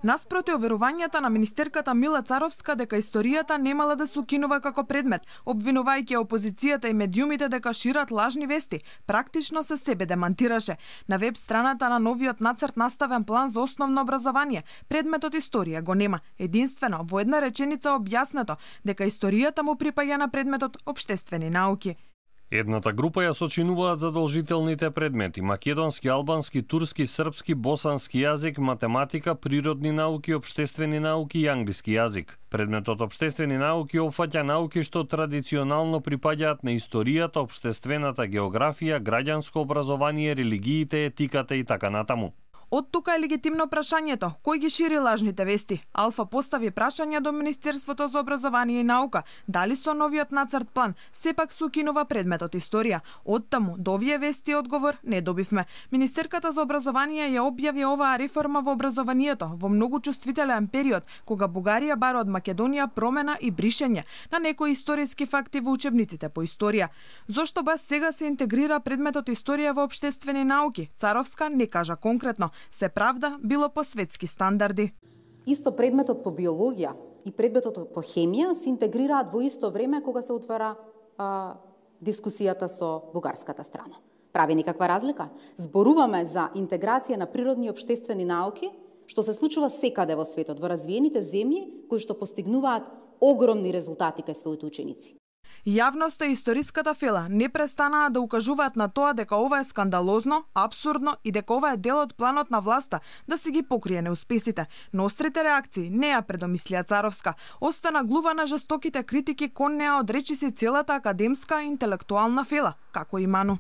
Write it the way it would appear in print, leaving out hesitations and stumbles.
Наспроти оверувањата на министерката Мила Царовска дека историјата немала да се укинува како предмет, обвинувајќи опозицијата и медиумите дека шират лажни вести, практично се себе демантираше. На веб страната на новиот нацрт наставен план за основно образование, предметот историја го нема. Единствено, во една реченица објаснето дека историјата му припаѓа на предметот општествени науки. Едната група ја сочинуваат задолжителните предмети: македонски, албански, турски, српски, босански јазик, математика, природни науки, општествени науки и англиски јазик. Предметот општествени науки опфаќа науки што традиционално припаѓаат на историјата, општествената географија, граѓанско образование, религиите, етиката и така натаму. Од тука е легитимно прашањето, кој ги шири лажните вести? Алфа постави прашање до Министерството за образование и наука, дали со новиот нацрт план сепак се укинува предметот историја. Оттаму до овие вести одговор не добивме. Министерката за образование ја објави оваа реформа во образованието во многу чувствителен период, кога Бугарија бара од Македонија промена и бришење на некои историски факти во учебниците по историја. Зошто баш сега се интегрира предметот историја во општествени науки? Царовска не кажа конкретно. Се правда било по светски стандарди. Исто предметот по биологија и предметот по хемија се интегрираат во исто време кога се отвара дискусијата со бугарската страна. Прави никаква разлика. Зборуваме за интеграција на природни и општествени науки, што се случува секаде во светот, во развиените земји кои што постигнуваат огромни резултати кај своите ученици. Јавноста и историската фела не престанаа да укажуваат на тоа дека ова е скандалозно, апсурдно и дека ова е дел од планот на власта да си ги покрие неуспесите. Но острите реакции не ја предомислија Царовска. Остана глува на жестоките критики кон неа од речиси целата академска и интелектуална фела, како и Ману.